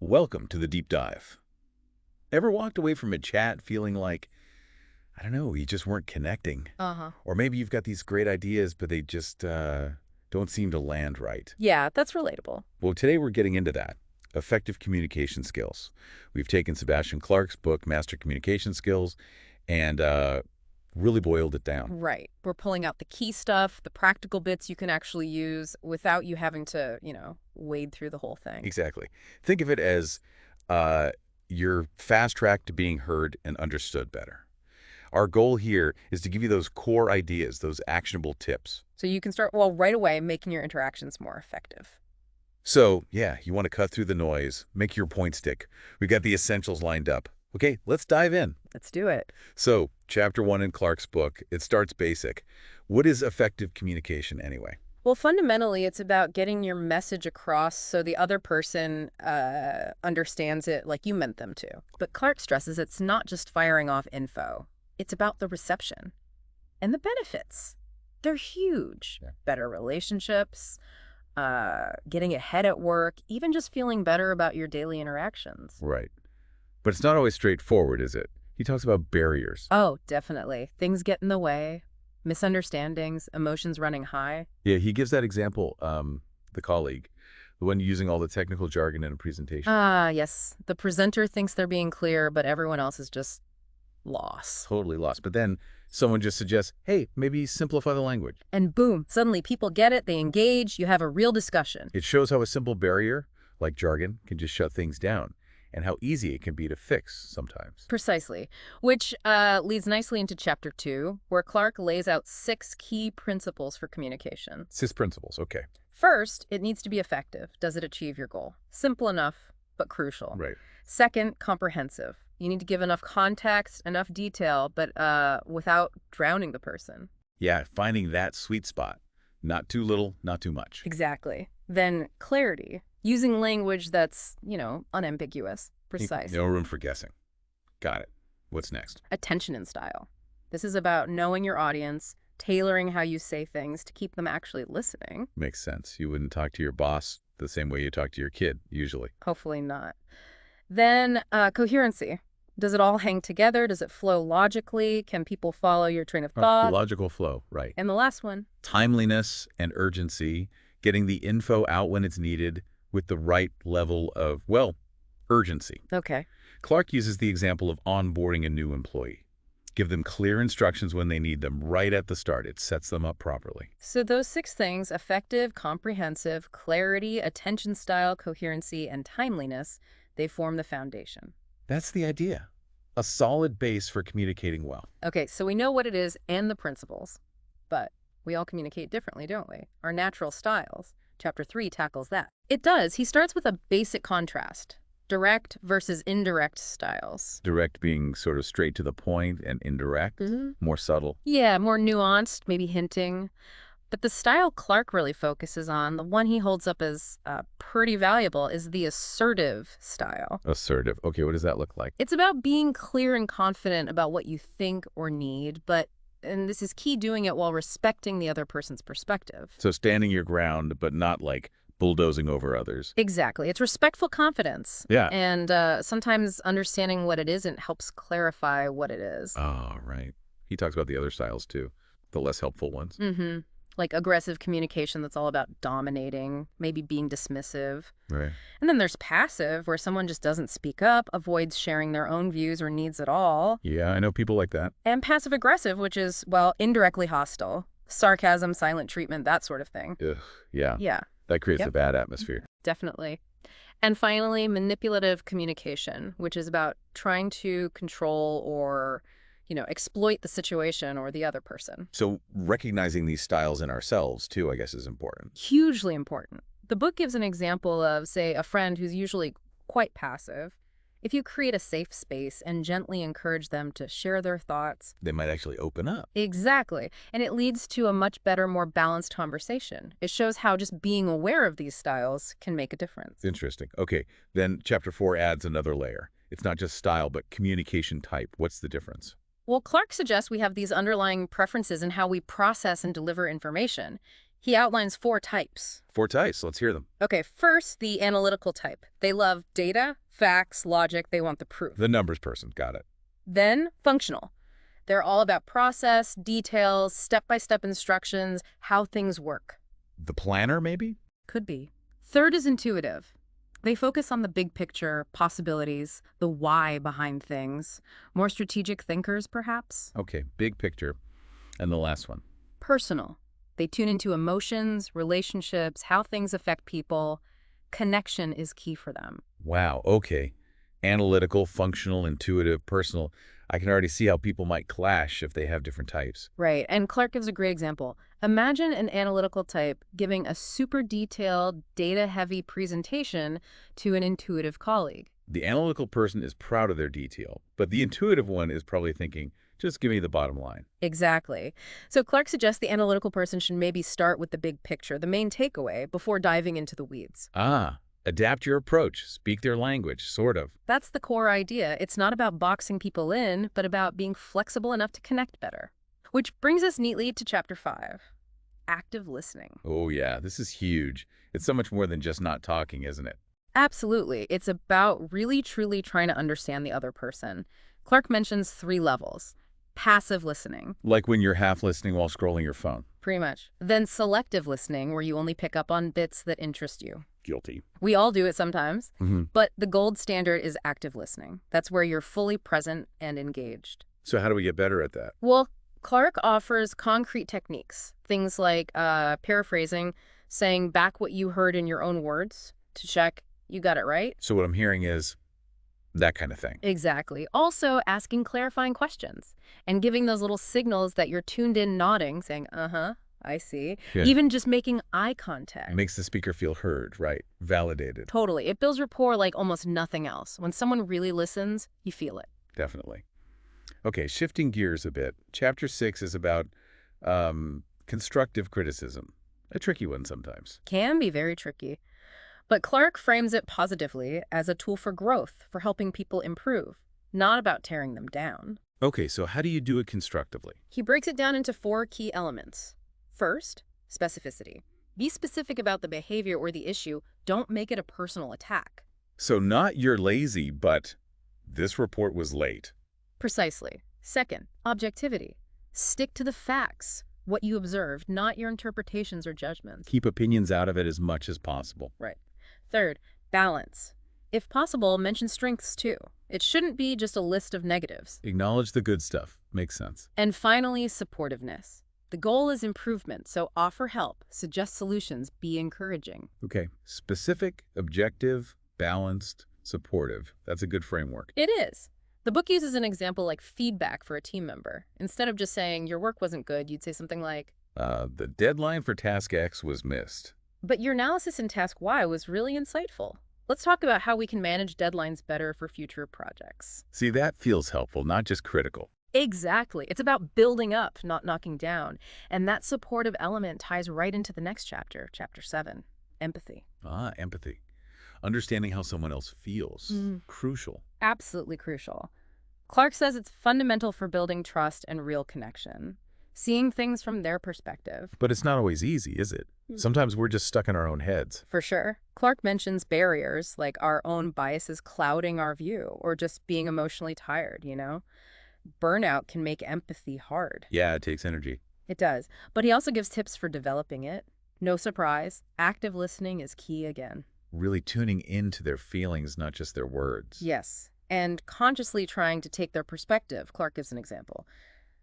Welcome to the deep dive. Ever walked away from a chat feeling like, I don't know, you just weren't connecting? Uh-huh. Or maybe you've got these great ideas, but they just don't seem to land right. Yeah, that's relatable. Well, today we're getting into that. Effective communication skills. We've taken Sebastian Clark's book, Master Communication Skills, and really boiled it down. Right. We're pulling out the key stuff, the practical bits you can actually use without you having to, wade through the whole thing. Exactly. Think of it as uh, your fast track to being heard and understood better. Our goal here is to give you those core ideas, those actionable tips. So you can start, well, right away, making your interactions more effective. So, yeah, you want to cut through the noise, make your point stick. We've got the essentials lined up. Okay, let's dive in. Let's do it. So, chapter 1 in Clark's book, it starts basic. What is effective communication anyway? Well, fundamentally, it's about getting your message across so the other person understands it like you meant them to. But Clark stresses it's not just firing off info. It's about the reception and the benefits. They're huge. Yeah. Better relationships, getting ahead at work, even just feeling better about your daily interactions. Right. But it's not always straightforward, is it? He talks about barriers. Oh, definitely. Things get in the way, misunderstandings, emotions running high. Yeah, he gives that example, the colleague, the one using all the technical jargon in a presentation. Ah, yes. The presenter thinks they're being clear, but everyone else is just lost. Totally lost. But then someone just suggests, hey, maybe simplify the language. And boom, suddenly people get it, they engage, you have a real discussion. It shows how a simple barrier, like jargon, can just shut things down, and how easy it can be to fix sometimes. Precisely. Which leads nicely into Chapter 2, where Clark lays out 6 key principles for communication. CIS principles, okay. First, it needs to be effective. Does it achieve your goal? Simple enough, but crucial. Right. Second, comprehensive. You need to give enough context, enough detail, but without drowning the person. Yeah, finding that sweet spot. Not too little, not too much. Exactly. Then clarity. Using language that's, unambiguous, precise. No room for guessing. Got it. What's next? Attention and style. This is about knowing your audience, tailoring how you say things to keep them actually listening. Makes sense. You wouldn't talk to your boss the same way you talk to your kid, usually. Hopefully not. Then coherency. Does it all hang together? Does it flow logically? Can people follow your train of thought? Logical flow, right. And the last one. Timeliness and urgency, getting the info out when it's needed with the right level of, well, urgency. Okay. Clark uses the example of onboarding a new employee. Give them clear instructions when they need them right at the start. It sets them up properly. So those 6 things, effective, comprehensive, clarity, attention style, coherency, and timeliness, they form the foundation. That's the idea. A solid base for communicating well. Okay, so we know what it is and the principles, but we all communicate differently, don't we? Our natural styles. Chapter 3 tackles that. It does. He starts with a basic contrast. Direct versus indirect styles. Direct being sort of straight to the point, and indirect, more subtle. Yeah, more nuanced, maybe hinting. But the style Clark really focuses on, the one he holds up as pretty valuable, is the assertive style. Assertive. Okay, what does that look like? It's about being clear and confident about what you think or need, and this is key, doing it while respecting the other person's perspective. So standing your ground, but not like bulldozing over others. Exactly. It's respectful confidence. Yeah. And sometimes understanding what it isn't helps clarify what it is. Oh, right. He talks about the other styles too, the less helpful ones. Mm-hmm. Like aggressive communication that's all about dominating, maybe being dismissive. Right. And then there's passive, where someone just doesn't speak up, avoids sharing their own views or needs at all. Yeah, I know people like that. And passive aggressive, which is, well, indirectly hostile. Sarcasm, silent treatment, that sort of thing. Ugh, yeah. Yeah. That creates a bad atmosphere. Definitely. And finally, manipulative communication, which is about trying to control or, exploit the situation or the other person. So recognizing these styles in ourselves too, I guess, is important. Hugely important. The book gives an example of, say, a friend who's usually quite passive. If you create a safe space and gently encourage them to share their thoughts. They might actually open up. Exactly. And it leads to a much better, more balanced conversation. It shows how just being aware of these styles can make a difference. Interesting. Okay, then chapter 4 adds another layer. It's not just style, but communication type. What's the difference? Well, Clark suggests we have these underlying preferences in how we process and deliver information. He outlines 4 types. 4 types. Let's hear them. Okay, first, the analytical type. They love data, facts, logic. They want the proof. The numbers person. Got it. Then, functional. They're all about process, details, step-by-step instructions, how things work. The planner, maybe? Could be. Third is intuitive. They focus on the big picture, possibilities, the why behind things. More strategic thinkers, perhaps? Okay, big picture. And the last one. Personal. They tune into emotions, relationships, how things affect people. Connection is key for them. Wow, okay. Analytical, functional, intuitive, personal. I can already see how people might clash if they have different types. Right, and Clark gives a great example. Imagine an analytical type giving a super detailed, data-heavy presentation to an intuitive colleague. The analytical person is proud of their detail, but the intuitive one is probably thinking, just give me the bottom line. Exactly. So Clark suggests the analytical person should maybe start with the big picture, the main takeaway, before diving into the weeds. Ah, adapt your approach, speak their language, sort of. That's the core idea. It's not about boxing people in, but about being flexible enough to connect better. Which brings us neatly to Chapter 5, active listening. Oh yeah, this is huge. It's so much more than just not talking, isn't it? Absolutely. It's about really, truly trying to understand the other person. Clark mentions 3 levels. Passive listening, Like when you're half listening while scrolling your phone. pretty much. Then selective listening, where you only pick up on bits that interest you. Guilty. We all do it sometimes, hmm but the gold standard is active listening. That's where you're fully present and engaged. So how do we get better at that? Well, Clark offers concrete techniques, things like paraphrasing, saying back what you heard in your own words to check you got it right. So what I'm hearing is that kind of thing. Exactly. Also, asking clarifying questions and giving those little signals that you're tuned in, nodding, saying, uh-huh, I see. Yeah. Even just making eye contact. Makes the speaker feel heard, right? Validated. Totally. It builds rapport like almost nothing else. When someone really listens, you feel it. Definitely. Okay, shifting gears a bit. Chapter 6 is about constructive criticism. A tricky one sometimes. Can be very tricky. But Clark frames it positively as a tool for growth, for helping people improve, not about tearing them down. Okay, so how do you do it constructively? He breaks it down into 4 key elements. First, specificity. Be specific about the behavior or the issue. Don't make it a personal attack. So not you're lazy, but this report was late. Precisely. Second, objectivity. Stick to the facts, what you observed, not your interpretations or judgments. Keep opinions out of it as much as possible. Right. Third, balance. If possible, mention strengths too. It shouldn't be just a list of negatives. Acknowledge the good stuff. Makes sense. And finally, supportiveness. The goal is improvement, so offer help, suggest solutions, be encouraging. Okay, specific, objective, balanced, supportive. That's a good framework. It is. The book uses an example like feedback for a team member. Instead of just saying, your work wasn't good, you'd say something like, The deadline for task X was missed. but your analysis in task Y was really insightful. Let's talk about how we can manage deadlines better for future projects. See, that feels helpful, not just critical. Exactly. It's about building up, not knocking down. And that supportive element ties right into the next chapter, Chapter 7, empathy. Ah, empathy. Understanding how someone else feels. Crucial. Absolutely crucial. Clark says it's fundamental for building trust and real connection. Seeing things from their perspective. But it's not always easy, is it? Sometimes we're just stuck in our own heads. For sure. Clark mentions barriers like our own biases clouding our view or just being emotionally tired, you know? Burnout can make empathy hard. Yeah, it takes energy. It does. But he also gives tips for developing it. No surprise, active listening is key again. Really tuning into their feelings, not just their words. Yes. And consciously trying to take their perspective. Clark gives an example.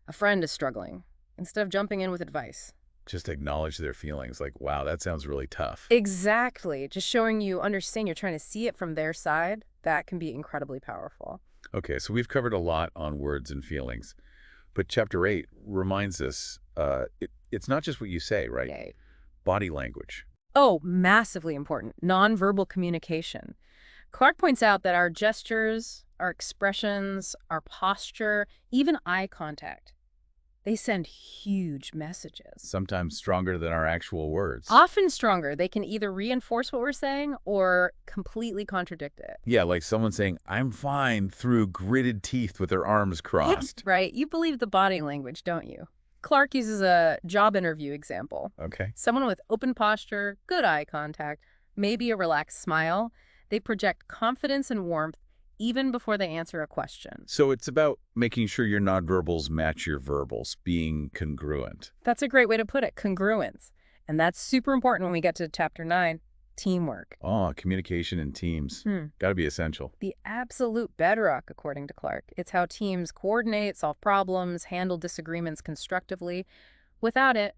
A friend is struggling. Instead of jumping in with advice. Just acknowledge their feelings. Like, wow, that sounds really tough. Exactly. Just showing you understand you're trying to see it from their side. That can be incredibly powerful. Okay, so we've covered a lot on words and feelings. But Chapter 8 reminds us it's not just what you say, right? Yay. Body language. Oh, massively important. Nonverbal communication. Clark points out that our gestures, our expressions, our posture, even eye contact, they send huge messages. Sometimes stronger than our actual words. Often stronger. They can either reinforce what we're saying or completely contradict it. Yeah, like someone saying, I'm fine, through gritted teeth with their arms crossed. Right. You believe the body language, don't you? Clark uses a job interview example. Okay. Someone with open posture, good eye contact, maybe a relaxed smile, they project confidence and warmth even before they answer a question. So it's about making sure your nonverbals match your verbals, being congruent. That's a great way to put it, congruence. And that's super important when we get to chapter 9, teamwork. Oh, communication in teams. Got to be essential. The absolute bedrock, according to Clark. It's how teams coordinate, solve problems, handle disagreements constructively. Without it,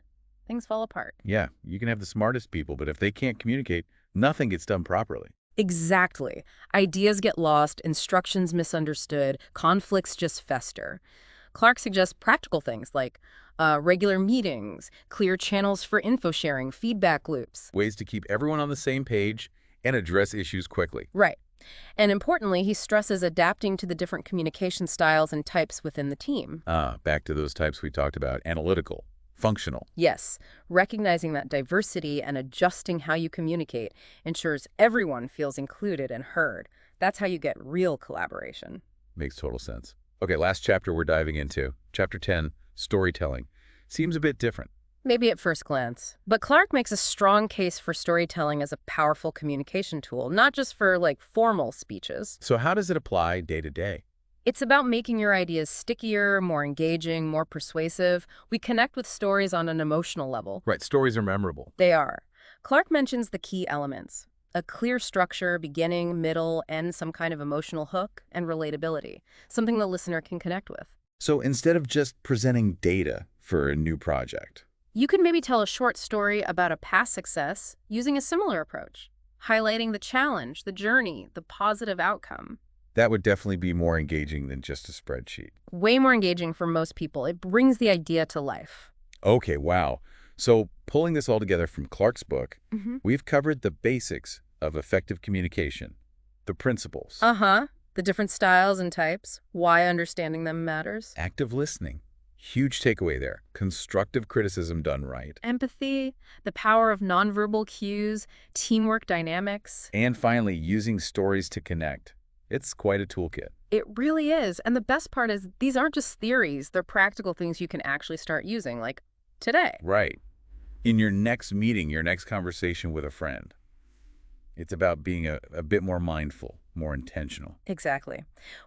things fall apart. Yeah, you can have the smartest people, but if they can't communicate, nothing gets done properly. Exactly. Ideas get lost, instructions misunderstood, conflicts just fester. Clark suggests practical things like regular meetings, clear channels for info sharing, feedback loops. Ways to keep everyone on the same page and address issues quickly. Right. And importantly, he stresses adapting to the different communication styles and types within the team. Back to those types we talked about, analytical, functional. Yes, recognizing that diversity and adjusting how you communicate ensures everyone feels included and heard. That's how you get real collaboration. Makes total sense. Okay, last chapter we're diving into. Chapter 10, storytelling. Seems a bit different. Maybe at first glance. But Clark makes a strong case for storytelling as a powerful communication tool, not just for, formal speeches. So how does it apply day to day? It's about making your ideas stickier, more engaging, more persuasive. We connect with stories on an emotional level. Right, stories are memorable. They are. Clark mentions the key elements: a clear structure, beginning, middle, end, some kind of emotional hook, and relatability, something the listener can connect with. So instead of just presenting data for a new project, You could maybe tell a short story about a past success using a similar approach, highlighting the challenge, the journey, the positive outcome. that would definitely be more engaging than just a spreadsheet. Way more engaging for most people. It brings the idea to life. Okay, wow. So pulling this all together from Clark's book, we've covered the basics of effective communication, the principles, Uh-huh. The different styles and types, why understanding them matters. active listening. Huge takeaway there. Constructive criticism done right. Empathy, the power of nonverbal cues, teamwork dynamics. And finally, using stories to connect. It's quite a toolkit. It really is. And the best part is these aren't just theories. They're practical things you can actually start using, like today. Right. In your next meeting, your next conversation with a friend, it's about being a bit more mindful, more intentional. Exactly.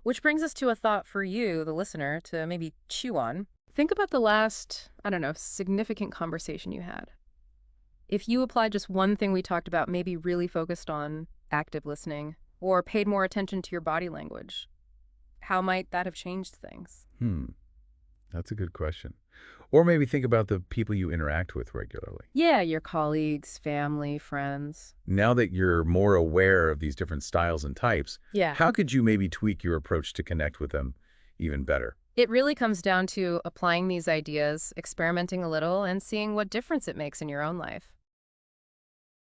Which brings us to a thought for you, the listener, to maybe chew on. Think about the last, significant conversation you had. If you applied just one thing we talked about, maybe really focused on active listening or paid more attention to your body language, how might that have changed things? That's a good question. Or maybe think about the people you interact with regularly. Yeah, your colleagues, family, friends. Now that you're more aware of these different styles and types, Yeah. how could you maybe tweak your approach to connect with them even better? It really comes down to applying these ideas, experimenting a little, and seeing what difference it makes in your own life.